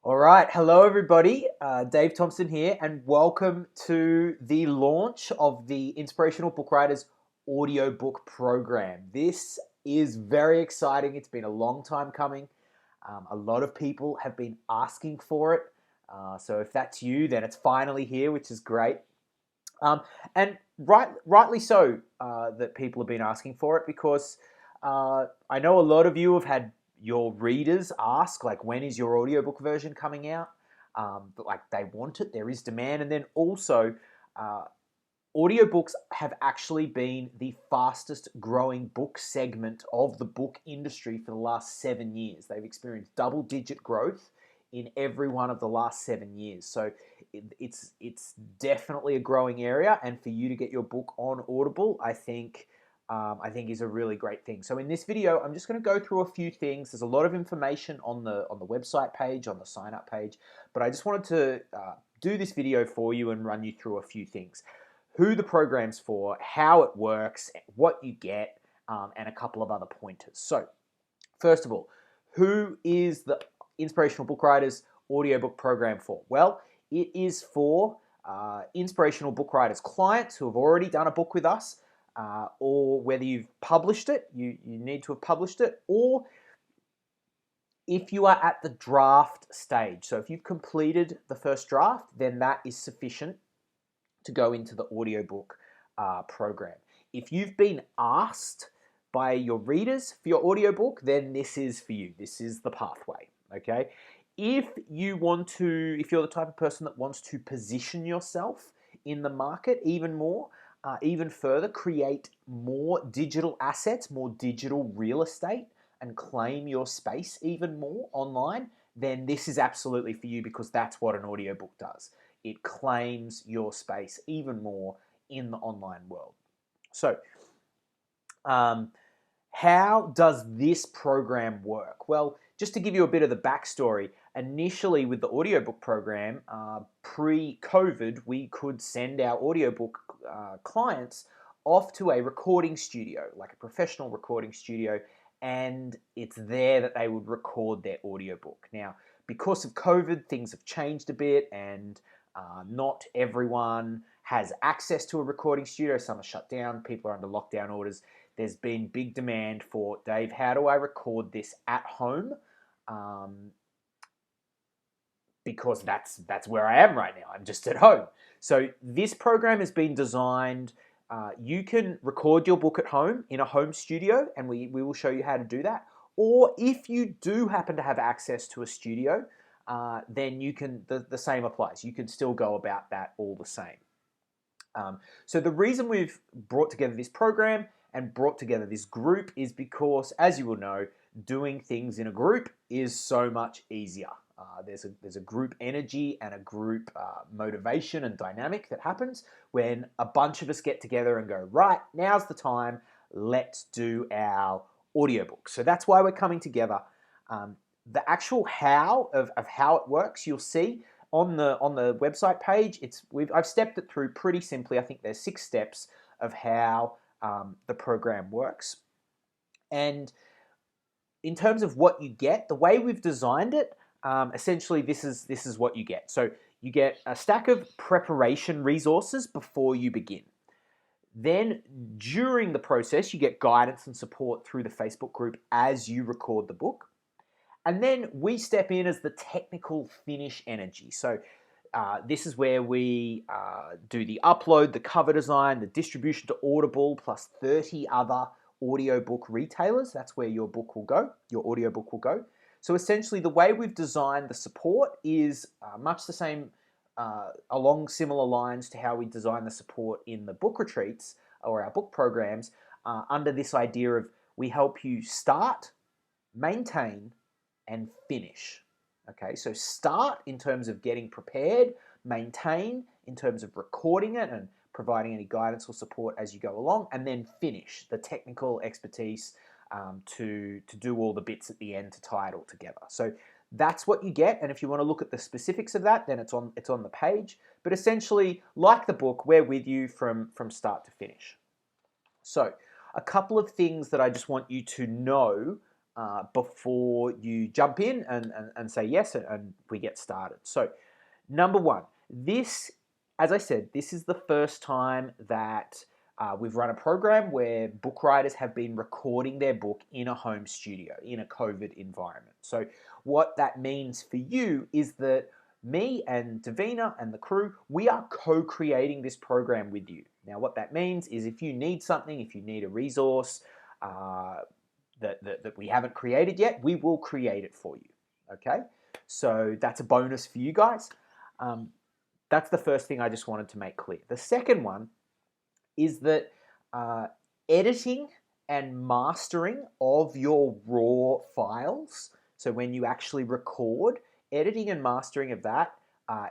All right, hello everybody. Dave Thompson here, and welcome to the launch of the Inspirational Book Writers Audiobook program. This is very exciting. It's been a long time coming. A lot of people have been asking for it. So if that's you, then it's finally here, which is great. And rightly so that people have been asking for it because I know a lot of you have had your readers ask, like, when is your audiobook version coming out? But like they want it, there is demand. And then also, uh, audiobooks have actually been the fastest growing book segment of the book industry for the last 7 years. They've experienced double digit growth in every one of the last 7 years. So it's definitely a growing area, and for you to get your book on Audible, I think is a really great thing. So in this video, I'm just going to go through a few things. There's a lot of information on the website page, on the sign up page, but I just wanted to do this video for you and run you through a few things: who the program's for, how it works, what you get, and a couple of other pointers. So first of all, who is the Inspirational Book Writers audiobook program for? Well, it is for inspirational book writers clients who have already done a book with us, or whether you've published it, you need to have published it, or if you are at the draft stage. So if you've completed the first draft, then that is sufficient to go into the audiobook program. If you've been asked by your readers for your audiobook, then this is for you. This is the pathway, okay? If you're the type of person that wants to position yourself in the market even more, even further, create more digital assets, more digital real estate, and claim your space even more online, then this is absolutely for you, because that's what an audiobook does. It claims your space even more in the online world. So, how does this program work? Well, just to give you a bit of the backstory, initially with the audiobook program, pre-COVID, we could send our audiobook clients off to a recording studio, like a professional recording studio, and it's there that they would record their audiobook. Now, because of COVID, things have changed a bit, and not everyone has access to a recording studio. Some are shut down, people are under lockdown orders. There's been big demand for, Dave, how do I record this at home? Because that's where I am right now. I'm just at home. So this program has been designed. You can record your book at home in a home studio, and we will show you how to do that. Or if you do happen to have access to a studio, then you can. The same applies. You can still go about that all the same. So the reason we've brought together this program and brought together this group is because, as you will know, doing things in a group is so much easier. There's a group energy and a group motivation and dynamic that happens when a bunch of us get together and go, right, now's the time, let's do our audiobook. So that's why we're coming together. The actual how of how it works, you'll see on the website page. I've stepped it through pretty simply. I think there's 6 steps of how the program works. And in terms of what you get, the way we've designed it, essentially this is what you get. So you get a stack of preparation resources before you begin. Then during the process, you get guidance and support through the Facebook group as you record the book. And then we step in as the technical finish energy. So this is where we do the upload, the cover design, the distribution to Audible, plus 30 other audiobook retailers. That's where your book will go, your audiobook will go. So essentially the way we've designed the support is much the same, along similar lines to how we design the support in the book retreats or our book programs, under this idea of we help you start, maintain, and finish. Okay, so start in terms of getting prepared, maintain in terms of recording it and providing any guidance or support as you go along, and then finish, the technical expertise to do all the bits at the end to tie it all together. So that's what you get, and if you want to look at the specifics of that, then it's on the page. But essentially, like the book, we're with you from start to finish. So a couple of things that I just want you to know before you jump in and say yes, and we get started. So, number one, this, as I said, this is the first time that we've run a program where book writers have been recording their book in a home studio, in a COVID environment. So what that means for you is that me and Davina and the crew, we are co-creating this program with you. Now, what that means is if you need something, if you need a resource that we haven't created yet, we will create it for you, okay? So that's a bonus for you guys. That's the first thing I just wanted to make clear. The second one is that editing and mastering of your raw files, so when you actually record, editing and mastering of that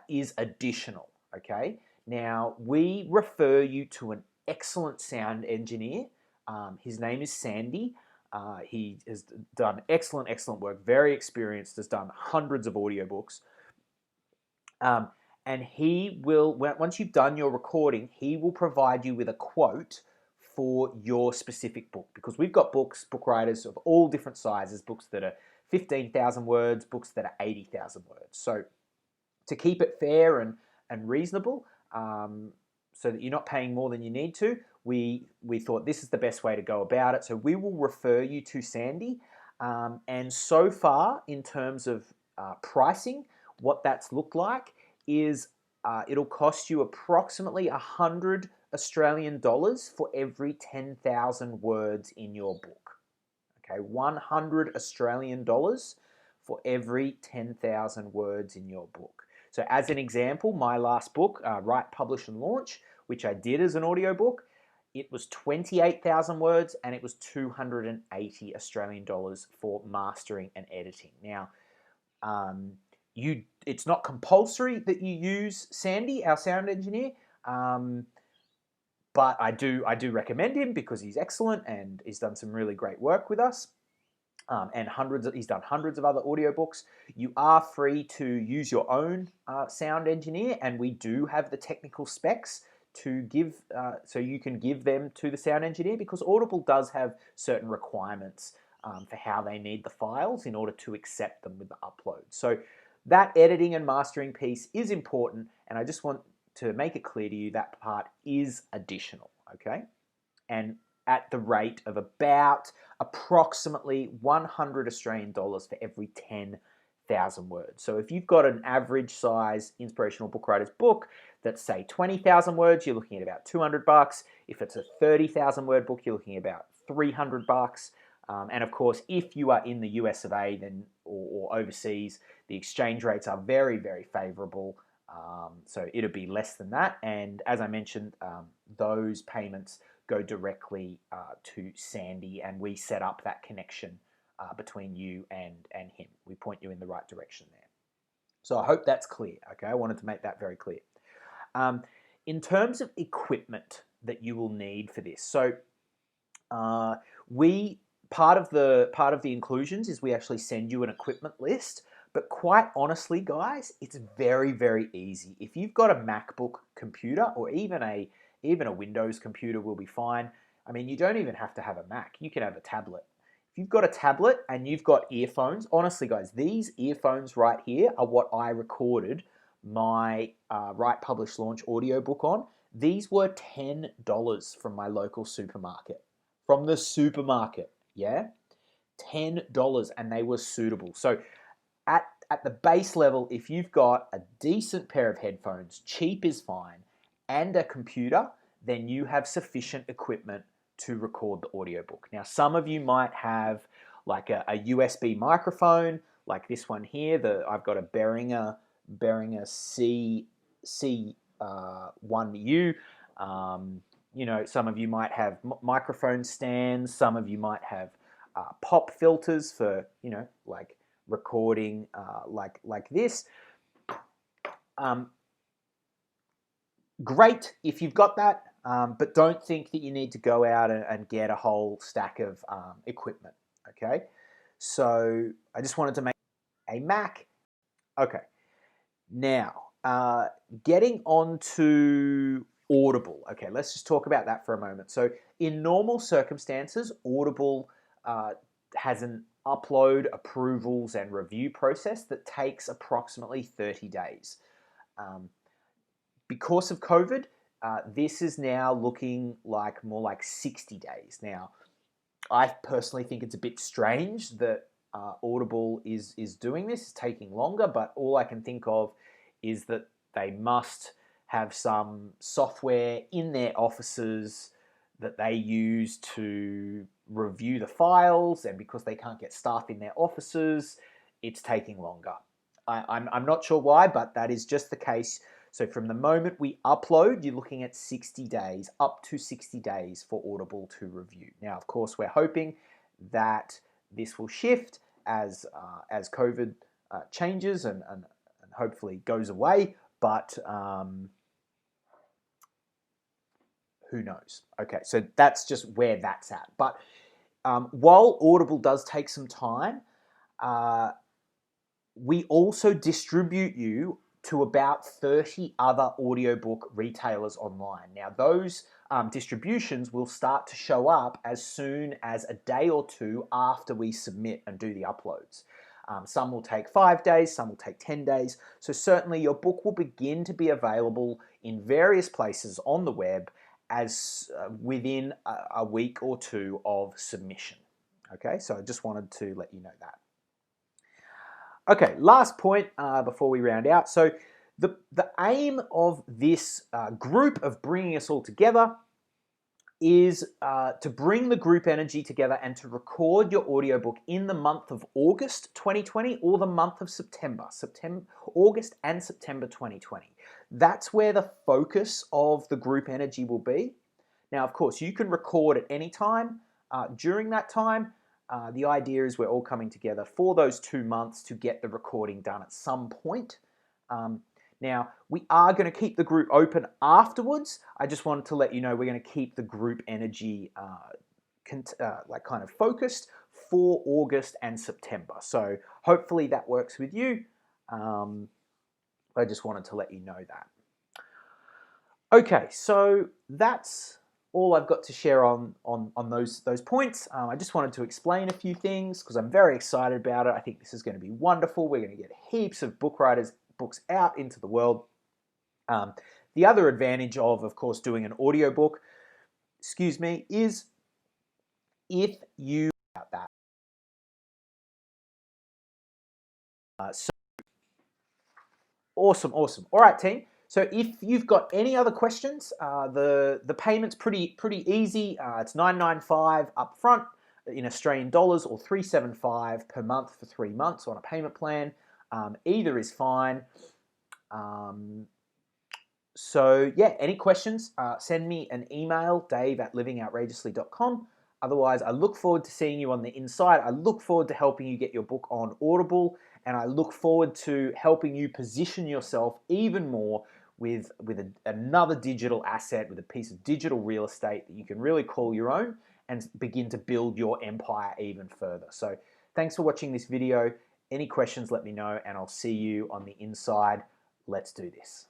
is additional, okay? Now, we refer you to an excellent sound engineer. His name is Sandy. He has done excellent work, very experienced, has done hundreds of audiobooks. And he will, once you've done your recording, he will provide you with a quote for your specific book, because we've got book writers of all different sizes, books that are 15,000 words, books that are 80,000 words. So to keep it fair and reasonable, so that you're not paying more than you need to, we thought this is the best way to go about it. So we will refer you to Sandy. And so far, in terms of pricing, what that's looked like is it'll cost you approximately 100 Australian dollars for every 10,000 words in your book. Okay, 100 Australian dollars for every 10,000 words in your book. So as an example, my last book, Write, Publish and Launch, which I did as an audiobook, it was 28,000 words and it was 280 Australian dollars for mastering and editing. Now, it's not compulsory that you use Sandy, our sound engineer, but I do recommend him because he's excellent and he's done some really great work with us. And he's done hundreds of other audiobooks. You are free to use your own sound engineer, and we do have the technical specs to give, so you can give them to the sound engineer, because Audible does have certain requirements for how they need the files in order to accept them with the upload. So that editing and mastering piece is important, and I just want to make it clear to you that part is additional, okay? And at the rate of about approximately 100 Australian dollars for every 10,000 words. So if you've got an average size inspirational book writer's book that's, say, 20,000 words, you're looking at about $200. If it's a 30,000 word book, you're looking at about $300. And of course, if you are in the US of A then or overseas, the exchange rates are very, very favorable. So it'll be less than that. And as I mentioned, those payments go directly to Sandy, and we set up that connection between you and him. We point you in the right direction there. So I hope that's clear, okay? I wanted to make that very clear. In terms of equipment that you will need for this, so part of the inclusions is we actually send you an equipment list. But quite honestly, guys, it's very, very easy. If you've got a MacBook computer, or even a Windows computer will be fine. I mean, you don't even have to have a Mac. You can have a tablet. If you've got a tablet and you've got earphones, honestly, guys, these earphones right here are what I recorded my Write, Publish, Launch audiobook on. These were $10 from my local supermarket. From the supermarket, yeah? $10, and they were suitable. So at the base level, if you've got a decent pair of headphones, cheap is fine, and a computer, then you have sufficient equipment to record the audiobook. Now, some of you might have like a USB microphone, like this one here. I've got a Behringer C1U. You know, some of you might have microphone stands. Some of you might have pop filters for, you know, like recording like this. Great if you've got that, but don't think that you need to go out and get a whole stack of equipment, okay? So I just wanted to make a Mac. Okay, now getting on to Audible. Okay, let's just talk about that for a moment. So in normal circumstances, Audible has an upload, approvals, and review process that takes approximately 30 days. Because of COVID, this is now looking like more like 60 days. Now, I personally think it's a bit strange that Audible is doing this, it's taking longer, but all I can think of is that they must have some software in their offices that they use to review the files, and because they can't get staff in their offices, it's taking longer. I'm not sure why, but that is just the case. So from the moment we upload, you're looking at 60 days, up to 60 days for Audible to review. Now, of course, we're hoping that this will shift as COVID changes and hopefully goes away, but who knows? Okay, so that's just where that's at. But while Audible does take some time, we also distribute you to about 30 other audiobook retailers online. Now, those distributions will start to show up as soon as a day or two after we submit and do the uploads. Some will take 5 days, some will take 10 days. So certainly your book will begin to be available in various places on the web as within a week or two of submission. Okay, so I just wanted to let you know that. Okay, last point before we round out. So the aim of this group of bringing us all together is to bring the group energy together and to record your audiobook in the month of August 2020 or the month of September, August and September 2020. That's where the focus of the group energy will be. Now, of course, you can record at any time during that time. The idea is we're all coming together for those 2 months to get the recording done at some point. Now, we are going to keep the group open afterwards. I just wanted to let you know we're going to keep the group energy kind of focused for August and September. So hopefully that works with you. I just wanted to let you know that. Okay, so that's all I've got to share on those points. I just wanted to explain a few things because I'm very excited about it. I think this is going to be wonderful. We're going to get heaps of book writers' books out into the world. The other advantage of course, doing an audiobook, is if you about that. So awesome. All right, team. So if you've got any other questions, the payment's pretty easy. It's $9.95 up front in Australian dollars or $3.75 per month for 3 months on a payment plan. Either is fine. So yeah, any questions, send me an email, dave@livingoutrageously.com. Otherwise, I look forward to seeing you on the inside. I look forward to helping you get your book on Audible, and I look forward to helping you position yourself even more with another digital asset, with a piece of digital real estate that you can really call your own and begin to build your empire even further. So thanks for watching this video. Any questions, let me know, and I'll see you on the inside. Let's do this.